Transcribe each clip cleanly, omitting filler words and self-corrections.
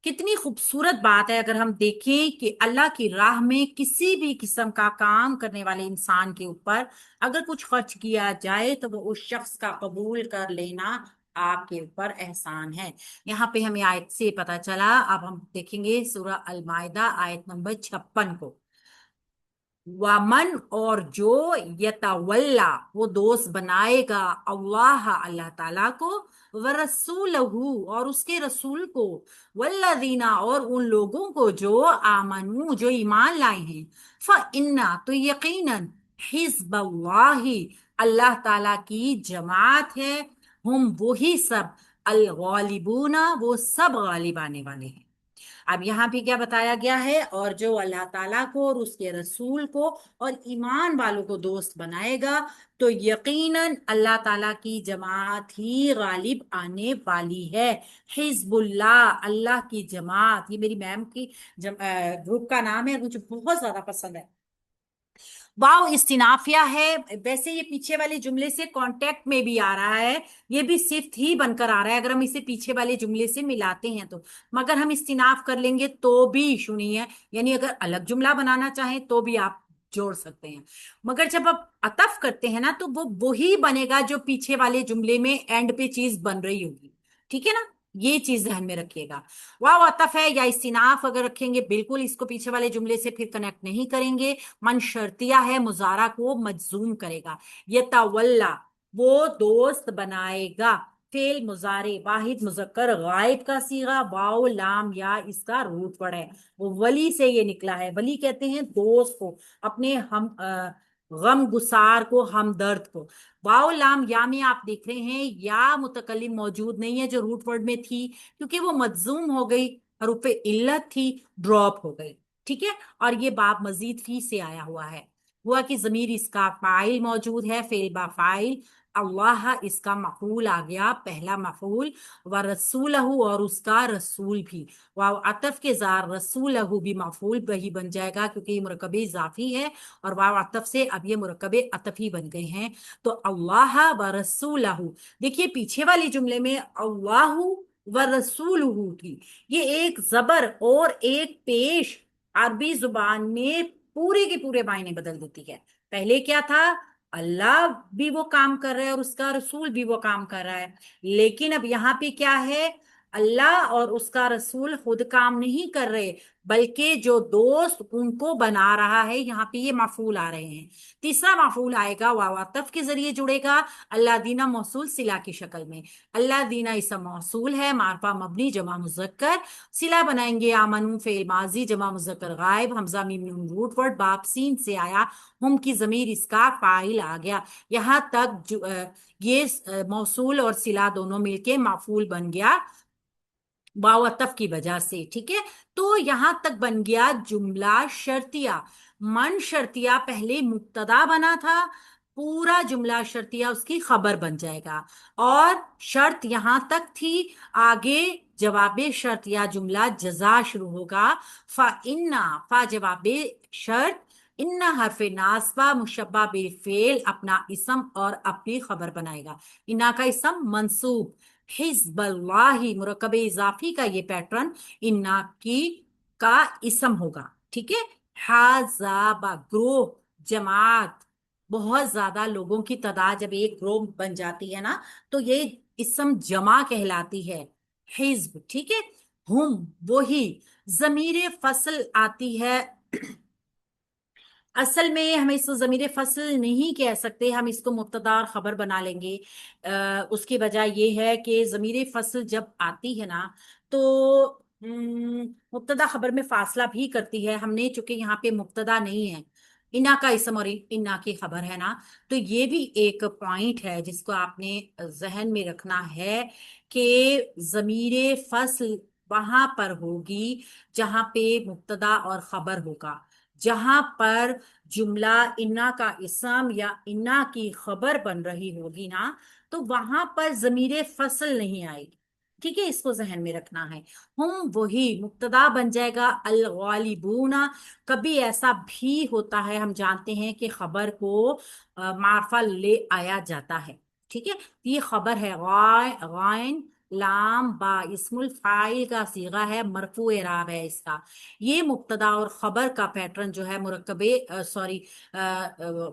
کتنی خوبصورت بات ہے اگر ہم دیکھیں کہ اللہ کی راہ میں کسی بھی قسم کا کام کرنے والے انسان کے اوپر اگر کچھ خرچ کیا جائے تو وہ اس شخص کا قبول کر لینا آپ کے اوپر احسان ہے۔ یہاں پہ ہمیں آیت سے پتہ چلا، اب ہم دیکھیں گے سورہ المائدہ آیت نمبر 56 کو۔ ومن اور جو یتولا وہ دوست بنائے گا اللہ اللہ تعالیٰ کو، ورسولہ اور اس کے رسول کو، والذین اور ان لوگوں کو جو آمنو جو ایمان لائے ہیں، فإنا تو یقیناً حزب اللہ اللہ تعالیٰ کی جماعت ہے، ہم وہی سب الغالبون وہ سب غالب آنے والے ہیں۔ اب یہاں بھی کیا بتایا گیا ہے؟ اور جو اللہ تعالیٰ کو اور اس کے رسول کو اور ایمان والوں کو دوست بنائے گا تو یقیناً اللہ تعالیٰ کی جماعت ہی غالب آنے والی ہے۔ حزب اللہ اللہ کی جماعت، یہ میری میم کی گروپ کا نام ہے، مجھے بہت زیادہ پسند ہے۔ واو استنافیہ ہے، ویسے یہ پیچھے والے جملے سے کانٹیکٹ میں بھی آ رہا ہے، یہ بھی صفت ہی بن کر آ رہا ہے اگر ہم اسے پیچھے والے جملے سے ملاتے ہیں تو، مگر ہم استناف کر لیں گے تو بھی ایشو نہیں ہے، یعنی اگر الگ جملہ بنانا چاہیں تو بھی آپ جوڑ سکتے ہیں، مگر جب آپ عطف کرتے ہیں نا تو وہ وہی بنے گا جو پیچھے والے جملے میں اینڈ پہ چیز بن رہی ہوگی، ٹھیک ہے نا؟ یہ چیز ذہن میں رکھیے گا۔ واو عطف ہے یا استناف اگر رکھیں گے بالکل اس کو پیچھے والے جملے سے پھر کنیکٹ نہیں کریں گے۔ من شرطیہ ہے، مضارع کو مجزوم کرے گا۔ یتولا وہ دوست بنائے گا، فعل مضارع واحد مذکر غائب کا صیغہ، واو لام یا اس کا روٹ ورڈ ہے، وہ ولی سے یہ نکلا ہے۔ ولی کہتے ہیں دوست کو، اپنے ہم غم گسار کو، ہمدرد کو۔ واو لام یا میں آپ دیکھ رہے ہیں یا متکلم موجود نہیں ہے جو روٹ ورڈ میں تھی، کیونکہ وہ مجزوم ہو گئی، حروف علت تھی، ڈراپ ہو گئی، ٹھیک ہے؟ اور یہ باب مزید فی سے آیا ہوا ہے، ہوا کہ ضمیر اس کا فاعل موجود ہے، فعل با فاعل، اللہ اس کا مفعول آ گیا، پہلا مفعول، و رسولہ اور اس کا رسول بھی، واو عطف کے زار رسولہ بھی مفعول وہی بن جائے گا کیونکہ یہ مرکب اضافی ہے، اور واو عطف سے اب یہ مرکب عطفی بن گئے ہیں، تو اللہ و رسولہ، دیکھیے پیچھے والے جملے میں اللہ و رسولہ تھی، یہ ایک زبر اور ایک پیش عربی زبان میں پورے کے پورے معنی بدل دیتی ہے۔ پہلے کیا تھا؟ اللہ بھی وہ کام کر رہا ہے اور اس کا رسول بھی وہ کام کر رہا ہے، لیکن اب یہاں پہ کیا ہے؟ اللہ اور اس کا رسول خود کام نہیں کر رہے بلکہ جو دوست ان کو بنا رہا ہے، یہاں پہ یہ مفعول آ رہے ہیں۔ تیسرا مفعول آئے گا واو عطف کے ذریعے جڑے گا، اللہ دینا موصول صلہ کی شکل میں، اللہ دینا اسم موصول ہے، معرفہ مبنی جمع مذکر، صلہ بنائیں گے آمنو فعل ماضی جمع مذکر غائب، حمزہ میم نون روٹ ورڈ، باب سین سے آیا، ہم کی ضمیر اس کا فاعل آ گیا، یہاں تک یہ موصول اور صلہ دونوں مل کے مفعول بن گیا واو عطف کی وجہ سے، ٹھیک ہے؟ تو یہاں تک بن گیا جملہ شرطیہ۔ من شرطیہ پہلے مبتدا بنا تھا، پورا جملہ شرطیہ اس کی خبر بن جائے گا، اور شرط یہاں تک تھی، آگے جواب شرط یا جملہ جزا شروع ہوگا، فَإِنَّا فا جواب شرط، ان حرف ناصبہ مشبہ بالفعل اپنا اسم اور اپنی خبر بنائے گا، انا کا اسم منصوب، حزب اللہ مرکب اضافی کا یہ پیٹرن انا کی کا اسم ہوگا، ٹھیک ہے؟ حزب گروہ، جماعت، بہت زیادہ لوگوں کی تعداد جب ایک گروہ بن جاتی ہے نا تو یہ اسم جمع کہلاتی ہے، حزب، ٹھیک ہے؟ ہم وہی، ضمیر فصل آتی ہے، اصل میں ہم اس کو ضمیر فصل نہیں کہہ سکتے، ہم اس کو مبتدا اور خبر بنا لیں گے، اس کی وجہ یہ ہے کہ ضمیر فصل جب آتی ہے نا تو مبتدا خبر میں فاصلہ بھی کرتی ہے، ہم نے چونکہ یہاں پہ مبتدا نہیں ہے، انا کا اسم اور انا کی خبر ہے نا، تو یہ بھی ایک پوائنٹ ہے جس کو آپ نے ذہن میں رکھنا ہے کہ ضمیر فصل وہاں پر ہوگی جہاں پہ مبتدا اور خبر ہوگا، جہاں پر جملہ انا کا اسم یا انا کی خبر بن رہی ہوگی نا تو وہاں پر ضمیر فصل نہیں آئے گی، ٹھیک ہے؟ اس کو ذہن میں رکھنا ہے، ہم وہی مبتدا بن جائے گا، الغالبون، کبھی ایسا بھی ہوتا ہے ہم جانتے ہیں کہ خبر کو معرفہ لے آیا جاتا ہے، ٹھیک ہے؟ یہ خبر ہے غائن لام با اسم الفاعل کا صیغہ ہے، مرفوع اعراب ہے اس کا۔ یہ مبتدا اور خبر کا پیٹرن جو ہے مرکبے سوری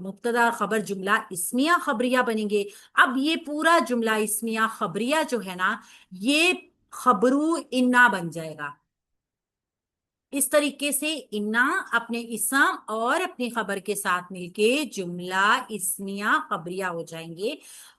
مبتدا اور خبر جملہ اسمیہ خبریہ بنیں گے۔ اب یہ پورا جملہ اسمیہ خبریہ جو ہے نا، یہ خبرو انا بن جائے گا۔ اس طریقے سے انا اپنے اسم اور اپنی خبر کے ساتھ مل کے جملہ اسمیہ خبریہ ہو جائیں گے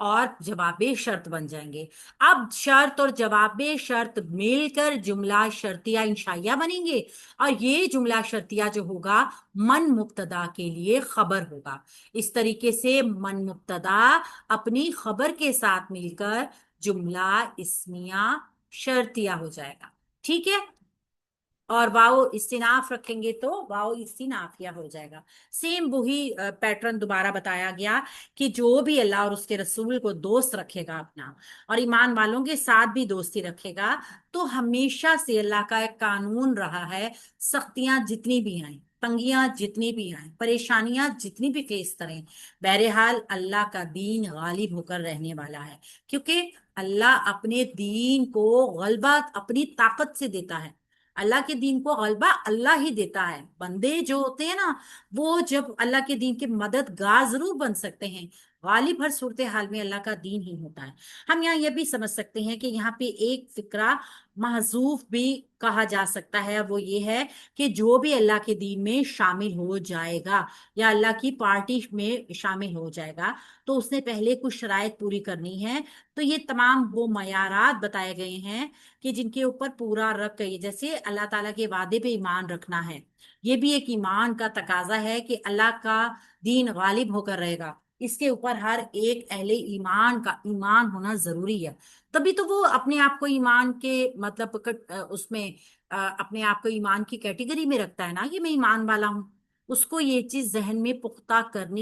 اور جواب شرط بن جائیں گے۔ اب شرط اور جواب شرط مل کر جملہ شرطیہ انشائیہ بنیں گے، اور یہ جملہ شرطیہ جو ہوگا من مبتدا کے لیے خبر ہوگا۔ اس طریقے سے من مبتدا اپنی خبر کے ساتھ مل کر جملہ اسمیہ شرطیہ ہو جائے گا، ٹھیک ہے؟ اور واؤ استناف رکھیں گے تو واؤ استنافیہ ہو جائے گا۔ سیم وہی پیٹرن دوبارہ بتایا گیا کہ جو بھی اللہ اور اس کے رسول کو دوست رکھے گا اپنا، اور ایمان والوں کے ساتھ بھی دوستی رکھے گا، تو ہمیشہ سے اللہ کا ایک قانون رہا ہے، سختیاں جتنی بھی آئیں، تنگیاں جتنی بھی آئیں، پریشانیاں جتنی بھی فیس کریں، بہرحال اللہ کا دین غالب ہو کر رہنے والا ہے، کیونکہ اللہ اپنے دین کو غلبہ اپنی طاقت سے دیتا ہے۔ اللہ کے دین کو غلبہ اللہ ہی دیتا ہے۔ بندے جو ہوتے ہیں نا، وہ جب اللہ کے دین کے مددگار ضرور بن سکتے ہیں، غالب ہر صورتحال میں اللہ کا دین ہی ہوتا ہے۔ ہم یہاں یہ بھی سمجھ سکتے ہیں کہ یہاں پہ ایک فقرہ محذوف بھی کہا جا سکتا ہے، وہ یہ ہے کہ جو بھی اللہ کے دین میں شامل ہو جائے گا یا اللہ کی پارٹی میں شامل ہو جائے گا، تو اس نے پہلے کچھ شرائط پوری کرنی ہے۔ تو یہ تمام وہ معیارات بتائے گئے ہیں کہ جن کے اوپر پورا رکھ گئی، جیسے اللہ تعالیٰ کے وعدے پہ ایمان رکھنا ہے، یہ بھی ایک ایمان کا تقاضا ہے کہ اللہ کا دین غالب ہو کر رہے گا، اس کے اوپر ہر ایک اہل ایمان کا ایمان ہونا ضروری ہے، تبھی تو وہ اپنے آپ کو ایمان کے مطلب اس میں اپنے آپ کو ایمان کی کیٹیگری میں رکھتا ہے نا، کہ میں ایمان والا ہوں۔ اس کو یہ چیز ذہن میں پختہ کرنی